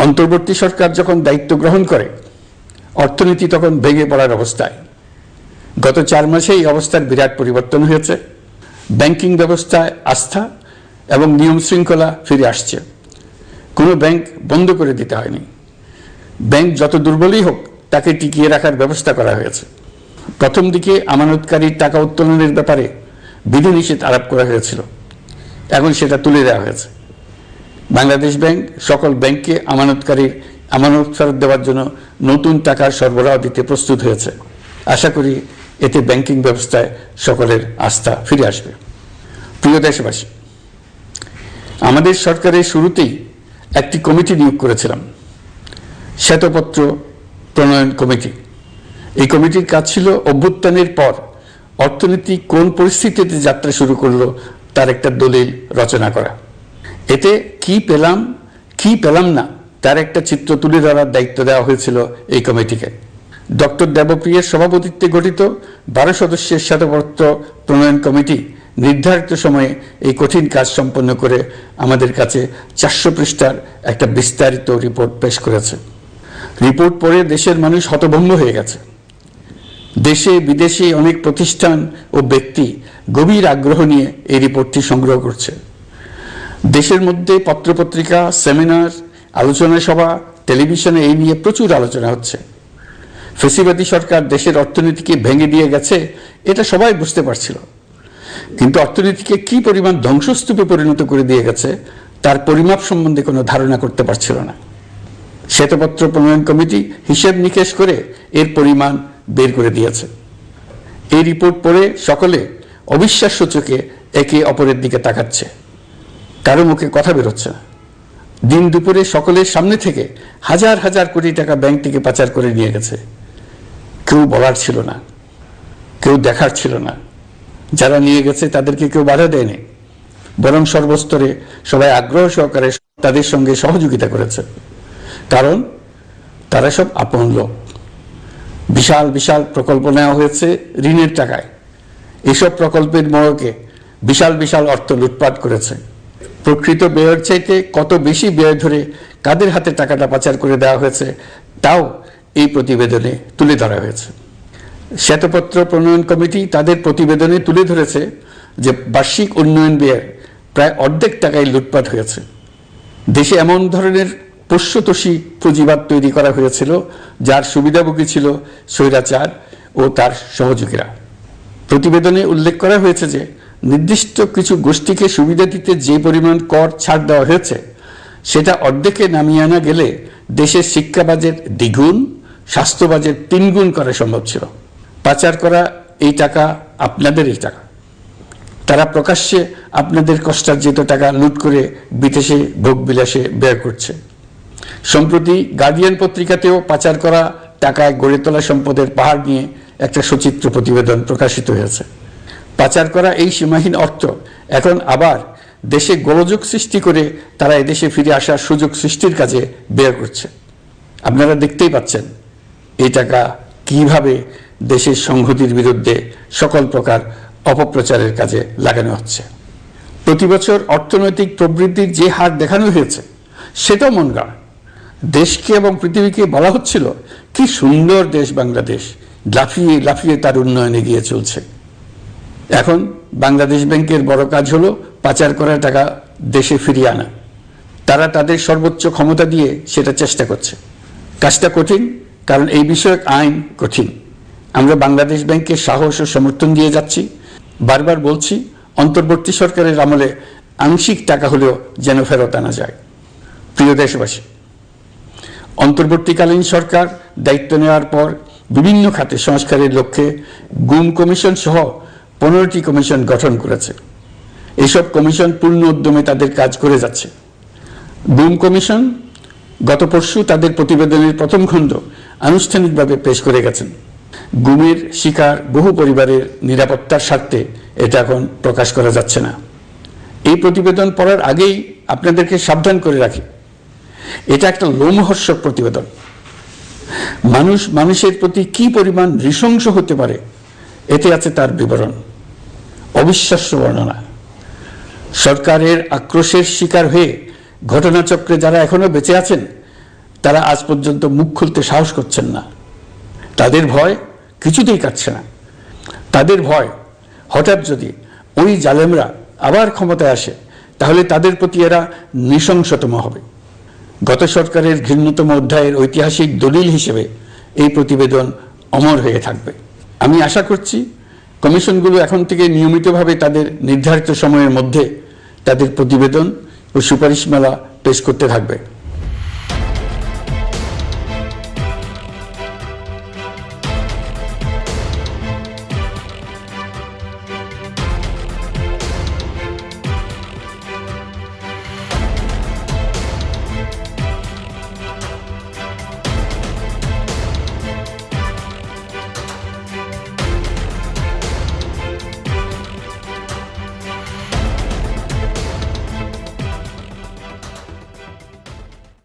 অন্তর্বর্তী সরকার যখন দায়িত্ব গ্রহণ করে অর্থনীতি তখন ভেঙে পড়ার অবস্থায়। গত 4 মাসে এই অবস্থার বিরাট পরিবর্তন হয়েছে। ব্যাংকিং ব্যবস্থায় আস্থা এবং নিয়ম শৃঙ্খলা ফিরে আসছে। কোনো ব্যাংক বন্ধ করে দিতে হয়নি। ব্যাংক যত দুর্বলই হোক তাকে টিকিয়ে রাখার ব্যবস্থা করা হয়েছে। প্রথম দিকে আমানতকারীর টাকা উত্তোলনের ব্যাপারে বিধিনিষেধ আরোপ করা হয়েছিল, এখন সেটা তুলে দেওয়া হয়েছে। বাংলাদেশ ব্যাংক সকল ব্যাংককে আমানত ফেরত দেওয়ার জন্য নতুন টাকার সরবরাহ দিতে প্রস্তুত হয়েছে। আশা করি এতে ব্যাংকিং ব্যবস্থায় সকলের আস্থা ফিরে আসবে। প্রিয় দেশবাসী, আমাদের সরকারের শুরুতেই একটি কমিটি নিয়োগ করেছিলাম, শ্বেতপত্র প্রণয়ন কমিটি। এই কমিটির কাজ ছিল অভ্যুত্থানের পর অর্থনীতি কোন পরিস্থিতিতে যাত্রা শুরু করলো তার একটা দলিল রচনা করা। এতে কি পেলাম কি পেলাম না তার একটা চিত্র তুলে ধরার দায়িত্ব দেওয়া হয়েছিল এই কমিটিকে। ডক্টর দেবপ্রিয়ের সভাপতিত্বে গঠিত 12 সদস্যের শ্বেতপত্র প্রণয়ন কমিটি নির্ধারিত সময়ে এই কঠিন কাজ সম্পন্ন করে আমাদের কাছে 400 পৃষ্ঠার একটা বিস্তারিত রিপোর্ট পেশ করেছে। রিপোর্ট পড়ে দেশের মানুষ হতভম্ব হয়ে গেছে। দেশে বিদেশে অনেক প্রতিষ্ঠান ও ব্যক্তি গভীর আগ্রহ নিয়ে এই রিপোর্টটি সংগ্রহ করছে। দেশের মধ্যে পত্রপত্রিকা, সেমিনার, আলোচনা সভা, টেলিভিশনে এই নিয়ে প্রচুর আলোচনা হচ্ছে। ফ্যাসিবাদী সরকার দেশের অর্থনীতিকে ভেঙে দিয়ে গেছে, এটা সবাই বুঝতে পারছিল, কিন্তু অর্থনীতিকে কি পরিমাণ ধ্বংসস্তূপে পরিণত করে দিয়ে গেছে তার পরিমাপ সম্বন্ধে কোনো ধারণা করতে পারছিল না। শ্বেতপত্র প্রণয়ন কমিটি হিসেব নিকেশ করে এর পরিমাণ বের করে দিয়েছে। এই রিপোর্ট পড়ে সকলে অবিশ্বাস্য চোখে একে অপরের দিকে তাকাচ্ছে, কারো মুখে কথা বেরোচ্ছে না। দিন দুপুরে সকলের সামনে থেকে হাজার হাজার কোটি টাকা ব্যাংক থেকে পাচার করে নিয়ে গেছে। কেউ বলার ছিল না, কেউ দেখার ছিল না। যারা নিয়ে গেছে তাদেরকে কেউ বাধা দেয়নি, বরং সর্বস্তরে সবাই আগ্রহ সহকারে তাদের সঙ্গে সহযোগিতা করেছে, কারণ তারা সব আপন লোক। বিশাল বিশাল প্রকল্প নেওয়া হয়েছে ঋণের টাকায়। এসব প্রকল্পের মোড়কে বিশাল বিশাল অর্থ লুটপাট করেছে। প্রকৃত ব্যয়ের চাইতে কত বেশি ব্যয় ধরে কাদের হাতে টাকাটা পাচার করে দেওয়া হয়েছে তাও এই প্রতিবেদনে তুলে ধরা হয়েছে। শ্বেতপত্র প্রণয়ন কমিটি তাদের প্রতিবেদনে তুলে ধরেছে যে বার্ষিক উন্নয়ন ব্যয়ের প্রায় অর্ধেক টাকায় লুটপাট হয়েছে। দেশে এমন ধরনের পোষ্যতোষী পুঁজিবাদ তৈরি করা হয়েছিল যার সুবিধাভোগী ছিল স্বৈরাচার ও তার সহযোগীরা। প্রতিবেদনে উল্লেখ করা হয়েছে যে নির্দিষ্ট কিছু গোষ্ঠীকে সুবিধা দিতে যে পরিমাণ কর ছাড় দেওয়া হয়েছে সেটা অর্ধেকে নামিয়ে আনা গেলে দেশের শিক্ষা বাজেট দ্বিগুণ, স্বাস্থ্য বাজেট 3 গুণ করা সম্ভব ছিল। পাচার করা এই টাকা আপনাদেরই টাকা। তারা প্রকাশ্যে আপনাদের কষ্টার্জিত টাকা লুট করে বিদেশে ভোগবিলাসে ব্যয় করছে। সম্প্রতি গার্ডিয়ান পত্রিকাতেও পাচার করা টাকায় গড়ে তোলা সম্পদের পাহাড় নিয়ে একটা সচিত্র প্রতিবেদন প্রকাশিত হয়েছে। পাচার করা এই সীমাহীন অর্থ এখন আবার দেশে গোলযোগ সৃষ্টি করে তারা এদেশে ফিরে আসার সুযোগ সৃষ্টির কাজে ব্যয় করছে। আপনারা দেখতেই পাচ্ছেন এই টাকা কিভাবে দেশের সংহতির বিরুদ্ধে সকল প্রকার অপপ্রচারের কাজে লাগানো হচ্ছে। প্রতি বছর অর্থনৈতিক প্রবৃদ্ধির যে হার দেখানো হয়েছে সেটাও মন গড়া। দেশকে এবং পৃথিবীকে বলা হচ্ছিল কি সুন্দর দেশ বাংলাদেশ, লাফিয়ে লাফিয়ে তার উন্নয়নে গিয়ে চলছে। এখন বাংলাদেশ ব্যাংকের বড় কাজ হলো পাচার করা টাকা দেশে ফিরিয়ে আনা। তারা তাদের সর্বোচ্চ ক্ষমতা দিয়ে সেটা চেষ্টা করছে। কাজটা কঠিন, কারণ এই বিষয়ক আইন কঠিন। আমরা বাংলাদেশ ব্যাংকের সাহস ও সমর্থন দিয়ে যাচ্ছি। বারবার বলছি, অন্তর্বর্তী সরকারের আমলে আংশিক টাকা হলেও যেন ফেরত আনা যায়। প্রিয় দেশবাসী, অন্তর্বর্তীকালীন সরকার দায়িত্ব নেওয়ার পর বিভিন্ন খাতে সংস্কারের লক্ষ্যে গুম কমিশন সহ 15টি কমিশন গঠন করেছে। এসব কমিশন পূর্ণ উদ্যমে তাদের কাজ করে যাচ্ছে। গুম কমিশন গত পরশু তাদের প্রতিবেদনের প্রথম খণ্ড আনুষ্ঠানিকভাবে পেশ করে গেছেন। গুমের শিকার বহু পরিবারের নিরাপত্তার স্বার্থে এটা এখন প্রকাশ করা যাচ্ছে না। এই প্রতিবেদন পড়ার আগেই আপনাদেরকে সাবধান করে রাখি, এটা একটা লোমহর্ষক প্রতিবেদন। মানুষ মানুষের প্রতি কি পরিমাণ নৃশংস হতে পারে এতে আছে তার বিবরণ। অবিশ্বাস্য বর্ণনা। সরকারের আক্রোশের শিকার হয়ে ঘটনাচক্রে যারা এখনো বেঁচে আছেন তারা আজ পর্যন্ত মুখ খুলতে সাহস করছেন না। তাদের ভয় কিছুতেই কাটছে না। তাদের ভয় হঠাৎ যদি ওই জালেমরা আবার ক্ষমতায় আসে তাহলে তাদের প্রতি এরা নৃশংসতম হবে। গত সরকারের ঘৃণ্যতম অধ্যায়ের ঐতিহাসিক দলিল হিসেবে এই প্রতিবেদন অমর হয়ে থাকবে। আমি আশা করছি কমিশনগুলো এখন থেকে নিয়মিতভাবে তাদের নির্ধারিত সময়ের মধ্যে তাদের প্রতিবেদন ও সুপারিশমালা পেশ করতে থাকবে।